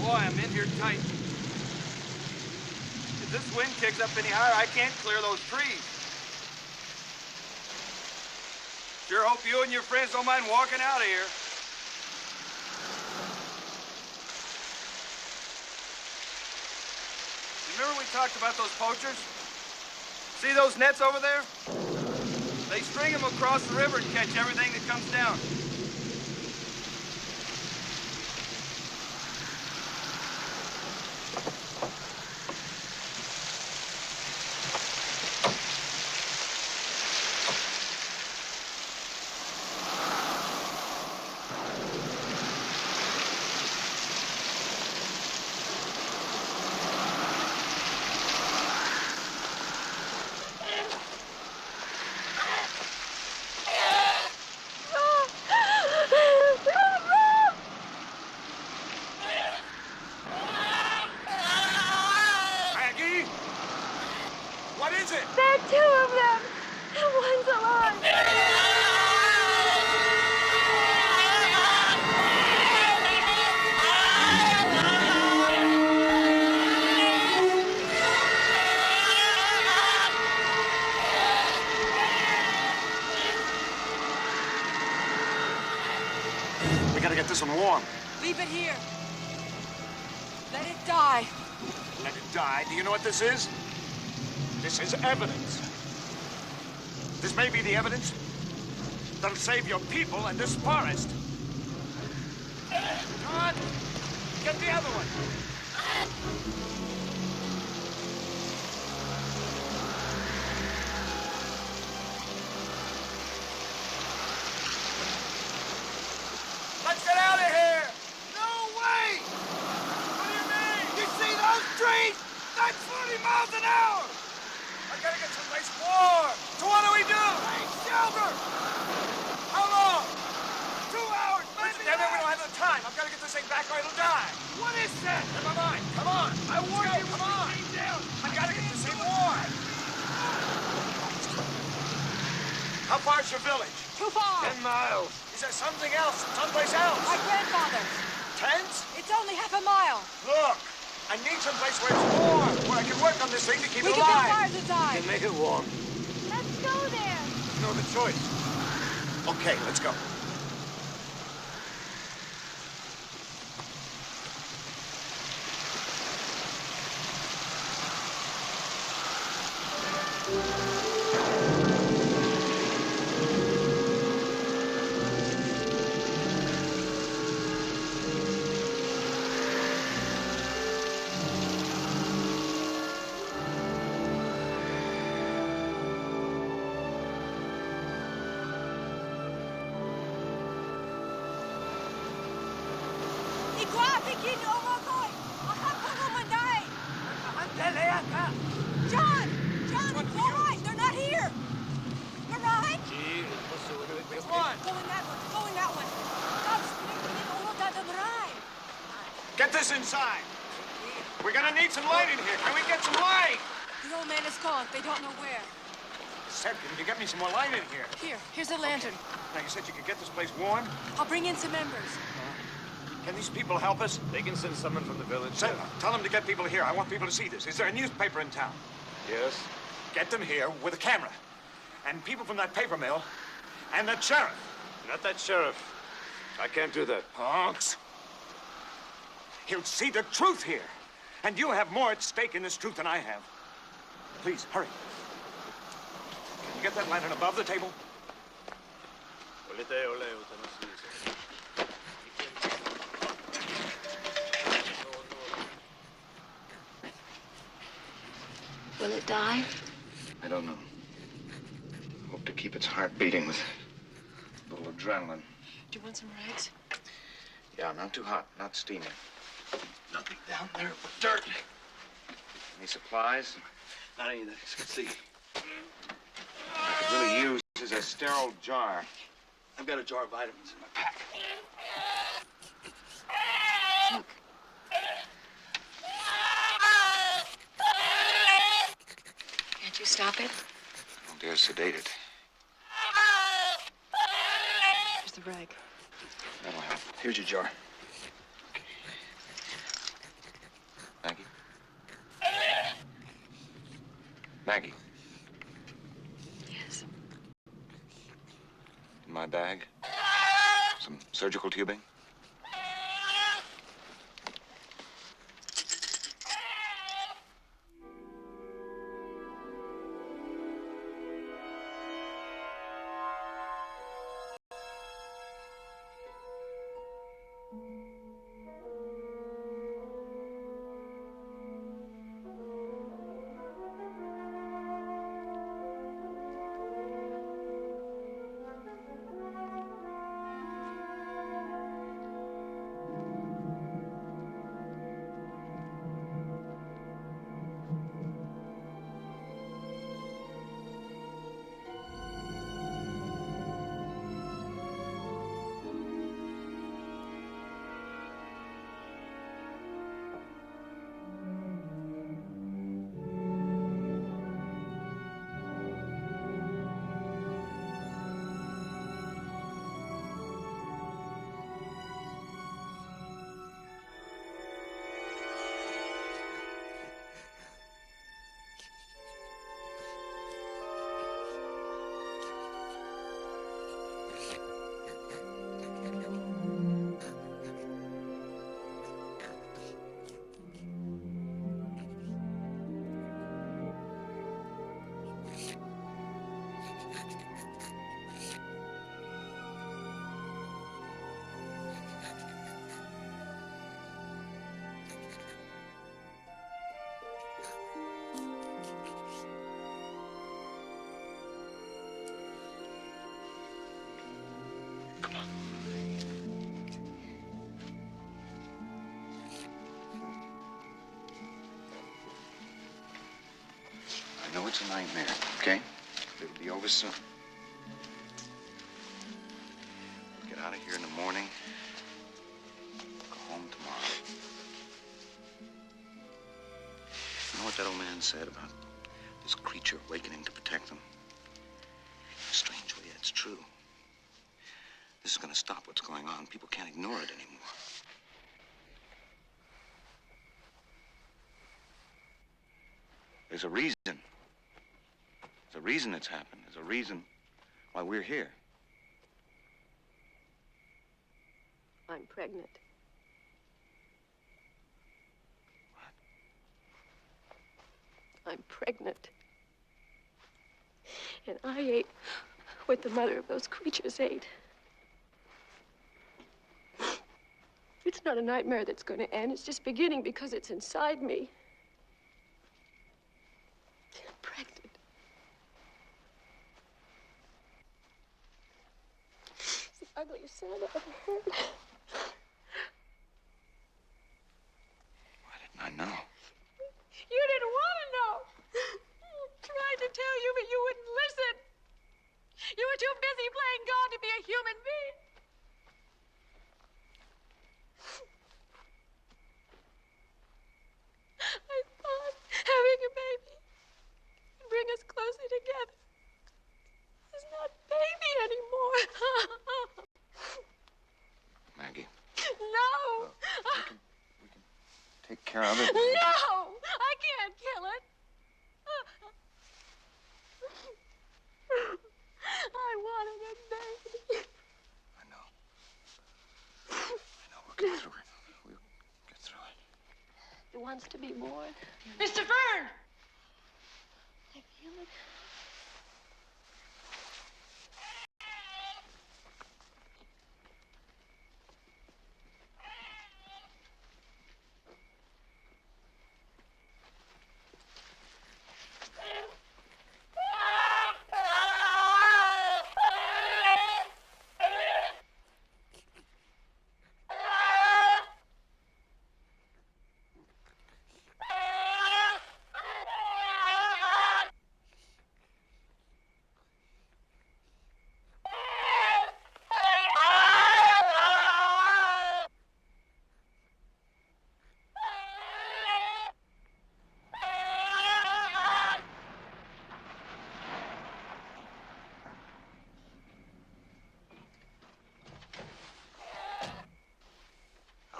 Boy, I'm in here tight. If this wind kicks up any higher, I can't clear those trees. Sure hope you and your friends don't mind walking out of here. Remember we talked about those poachers? See those nets over there? They string them across the river and catch everything that comes down. What is it? There are two of them. One's alive. We gotta get this one warm. Leave it here. Let it die. Let it die. Do you know what this is? This is evidence. This may be the evidence that'll save your people and this forest. John, get the other one. Let's get out of here! No way! What do you mean? You see those trees? That's 40 miles an hour! I gotta get someplace warm. So what do we do? Take shelter! How long? 2 hours, maybe. Damn it, we don't have the time. I've gotta get this thing back or it'll die. What is that? Never mind. Come on. I warned you. Come on. I gotta get this thing warm. How far's your village? Too far. 10 miles. Is there something else? Someplace else? My grandfather's. Tents? It's only half a mile. Look, I need someplace where it's warm, where I can work on this thing to keep it We can build alive. fires inside. Then make it warm. Let's go there. No other choice. Okay, let's go. Back up! John! John, it's all right. They're not here. You're right. Come on. Go in that one. Go in that one. Get this inside. We're gonna need some light in here. Can we get some light? The old man is gone. They don't know where. Seb, can you get me some more light in here? Here's a lantern. Now, you said you could get this place warm? I'll bring in some embers. Can these people help us? They can send someone from the village. Seb, tell them to get people here. I want people to see this. Is there a newspaper in town? Yes. Get them here with a camera. And people from that paper mill. And that sheriff. Not that sheriff. I can't do that. Punks. He'll see the truth here. And you have more at stake in this truth than I have. Please, hurry. Can you get that lantern above the table? Will it die? I don't know. Hope to keep its heart beating with a little adrenaline. Do you want some rags? Yeah, not too hot, not steaming. Nothing down there but dirt. Any supplies? Not any that I can see. I could really use is a sterile jar. I've got a jar of vitamins in my pack. Look. Can't you stop it? Don't dare sedate it. Here's the rag. That'll help. Here's your jar. Maggie? Maggie? Yes. In my bag? Some surgical tubing? I know it's a nightmare, okay? It'll be over soon. Get out of here in the morning. Go home tomorrow. You know what that old man said about this creature awakening to protect them? In a strange way, it's true. This is going to stop what's going on. People can't ignore it anymore. There's a reason. There's a reason it's happened. There's a reason why we're here. I'm pregnant. What? I'm pregnant. And I ate what the mother of those creatures ate. It's not a nightmare that's going to end. It's just beginning because it's inside me. I'm pregnant. It's the ugliest sound I've ever heard. Why didn't I know? You didn't want to know. You were too busy playing God to be a human being. I thought having a baby would bring us closer together. It's not baby anymore. Maggie, No! we can take care of it. No! I can't kill it. I wanted a baby. I know. We'll get through it. We'll get through it. He wants to be born. Mr. Vern! I feel it.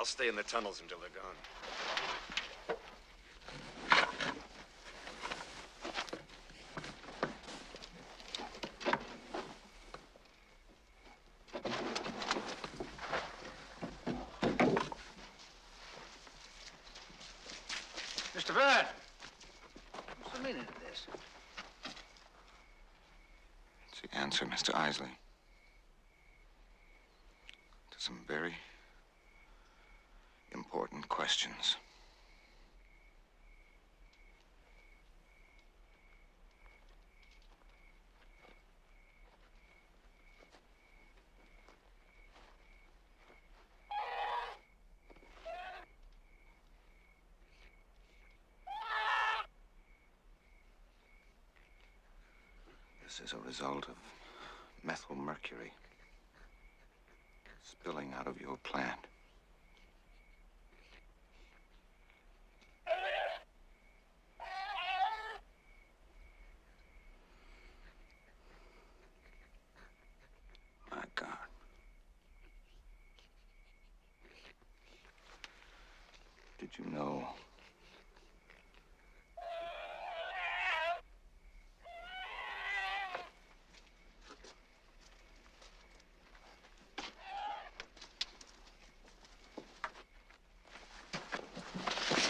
I'll stay in the tunnels until they're gone. Mr. Vern! What's the meaning of this? It's the answer, Mr. Isley, to some very important questions. This is a result of methyl mercury spilling out of your plant. My God. Did you know?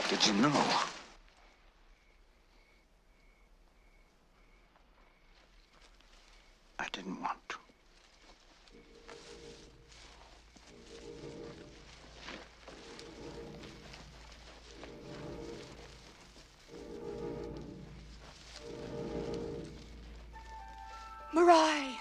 Did you know? I didn't want to. Mariah.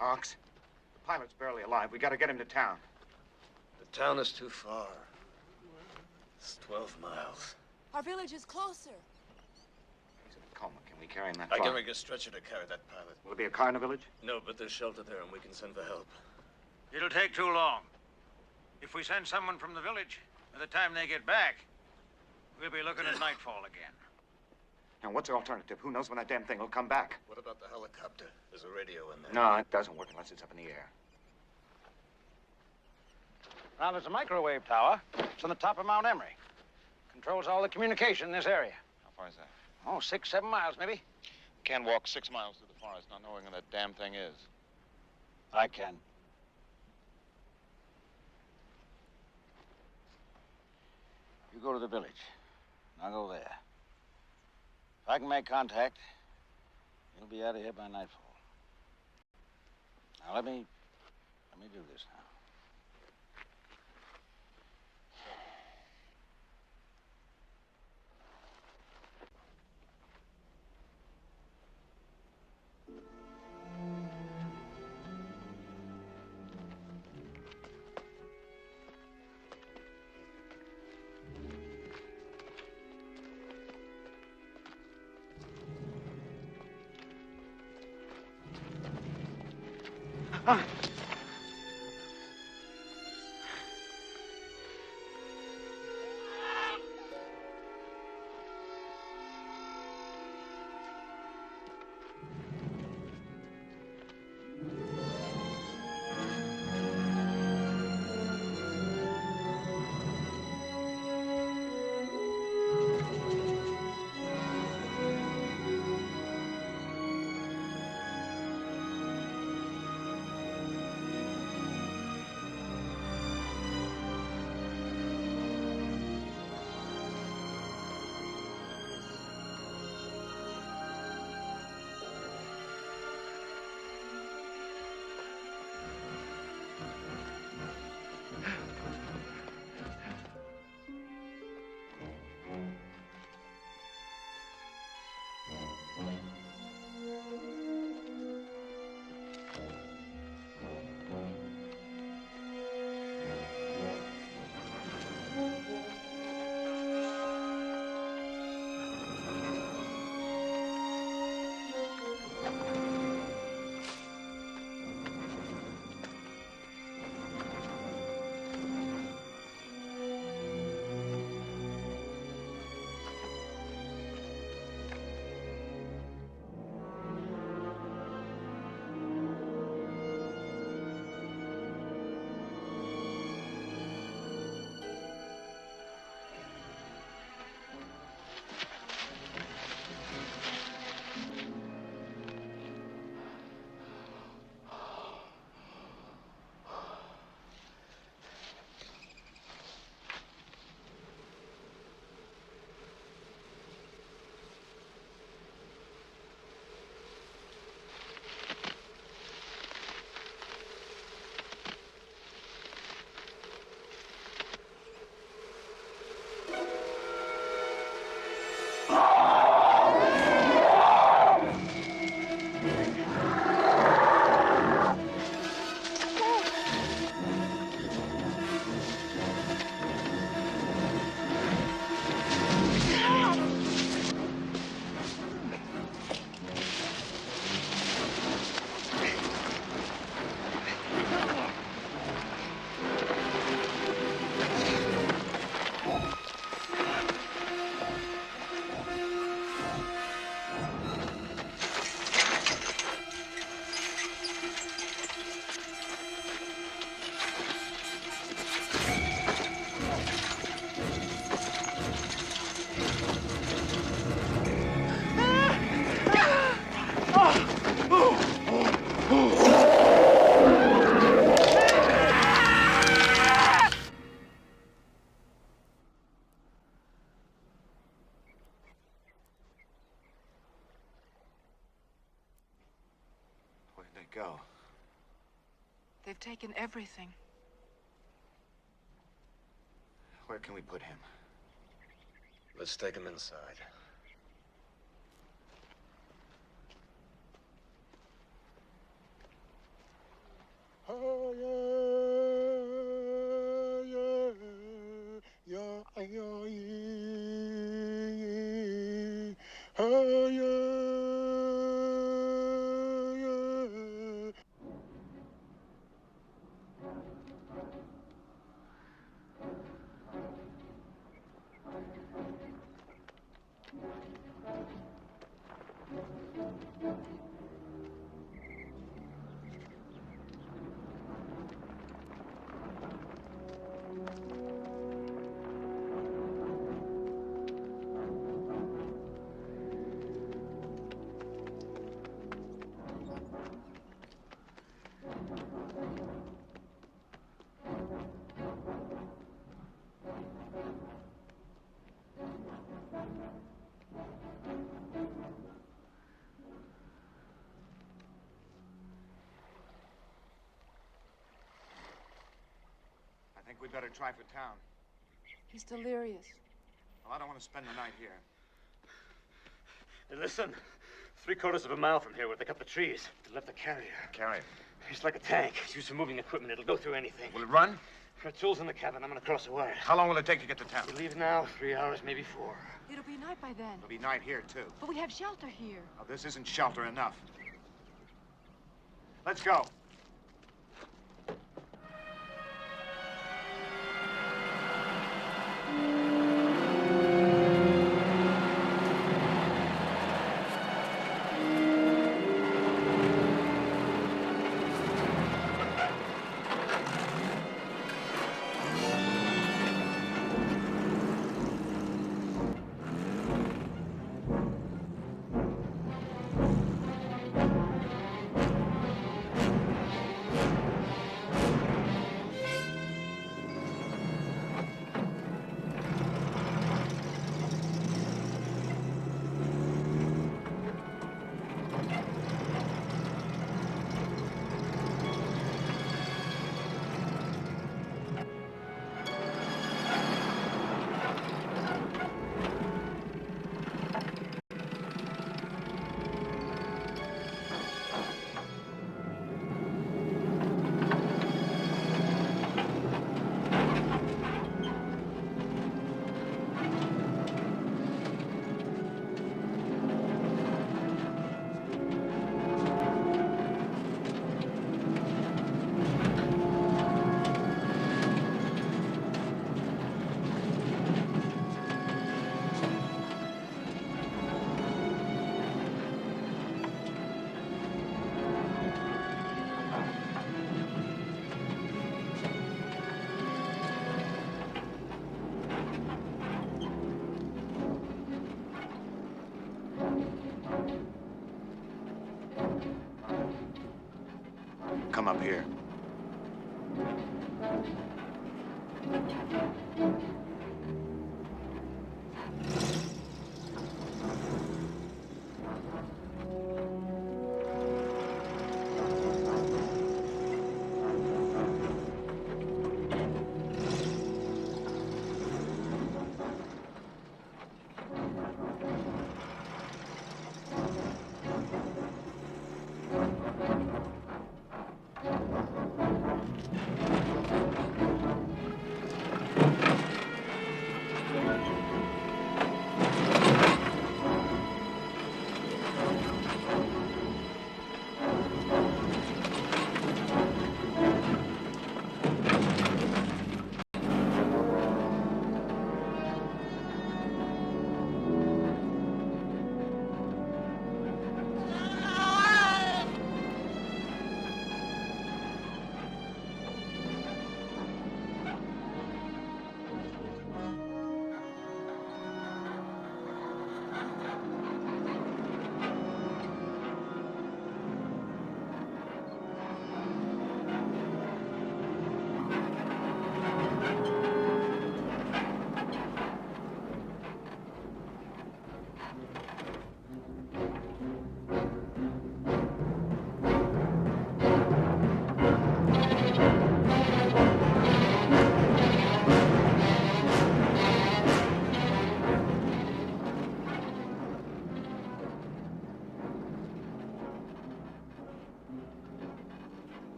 Ox, the pilot's barely alive. We gotta get him to town. The town is too far. It's 12 miles. Our village is closer. He's in a coma. Can we carry him that I far? can rig a stretcher to carry that pilot. Will there be a car in the village? No, but there's shelter there and we can send for help. It'll take too long. If we send someone from the village, by the time they get back, we'll be looking at nightfall again. Now, what's the alternative? Who knows when that damn thing will come back? What about the helicopter? There's a radio in there. No, it doesn't work unless it's up in the air. Now, there's a microwave tower. It's on the top of Mount Emery. Controls all the communication in this area. How far is that? Oh, 6, 7 miles, maybe. Can't walk 6 miles through the forest not knowing where that damn thing is. I can. You go to the village. I'll go there. If I can make contact, you'll be out of here by nightfall. Now, let me do this now. Go. They've taken everything. Where can we put him? Let's take him inside. I think we'd better try for town. He's delirious. Well, I don't want to spend the night here. Hey, listen, 3/4 of a mile from here where they cut the trees, they left the carrier. Carrier? It's like a tank. It's used for moving equipment. It'll go through anything. Will it run? There are tools in the cabin. I'm gonna cross the wire. How long will it take to get to town? We leave now, 3 hours, maybe 4. It'll be night by then. It'll be night here, too. But we have shelter here. Now, this isn't shelter enough. Let's go. Come up here.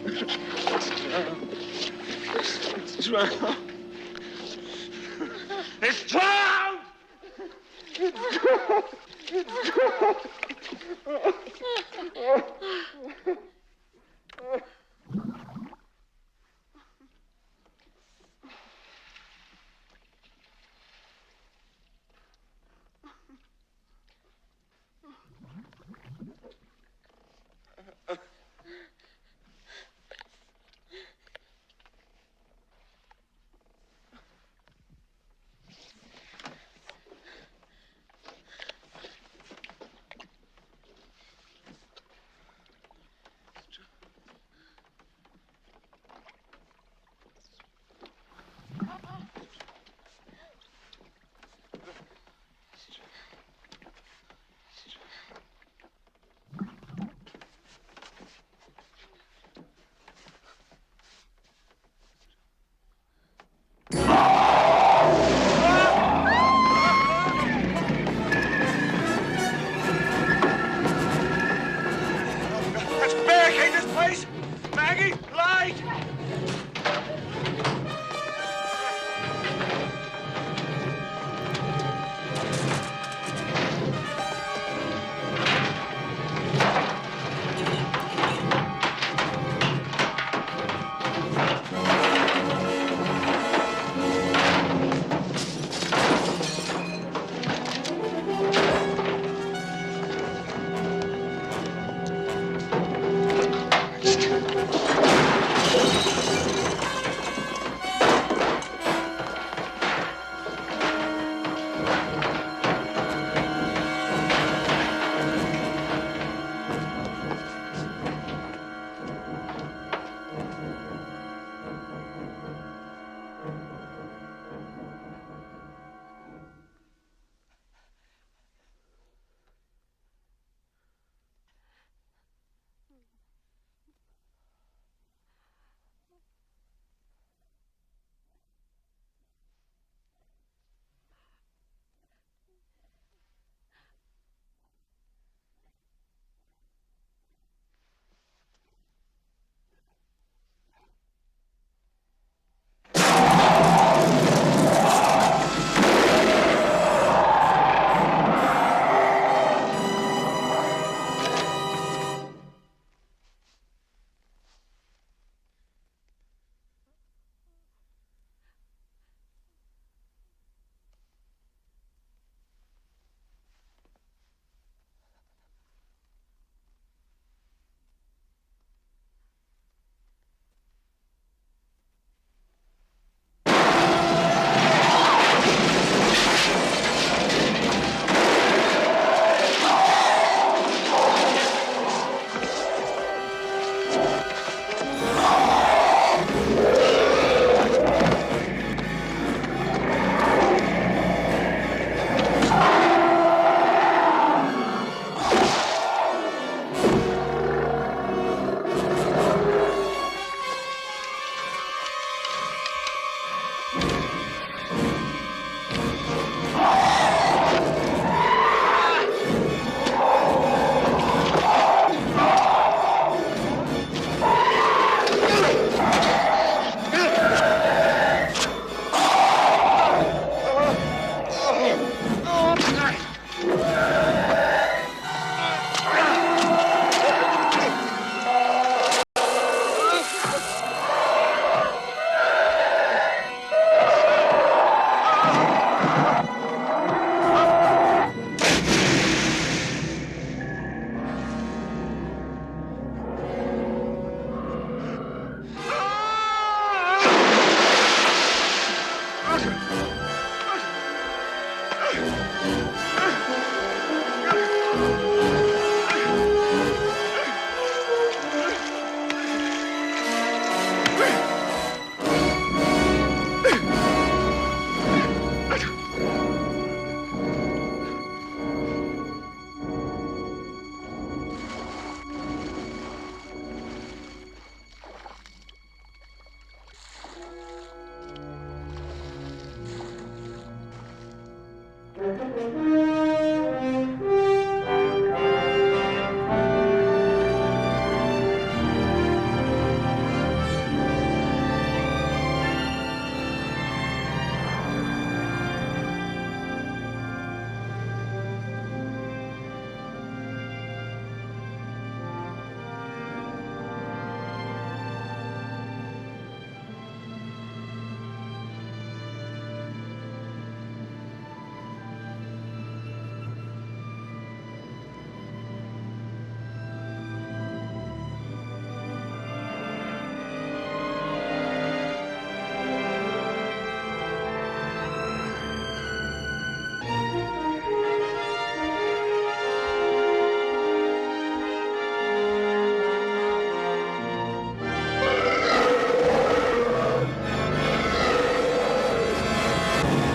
It's drowned. It's drowned! It's drowned! It's drowned! Let's barricade this place! Maggie, light!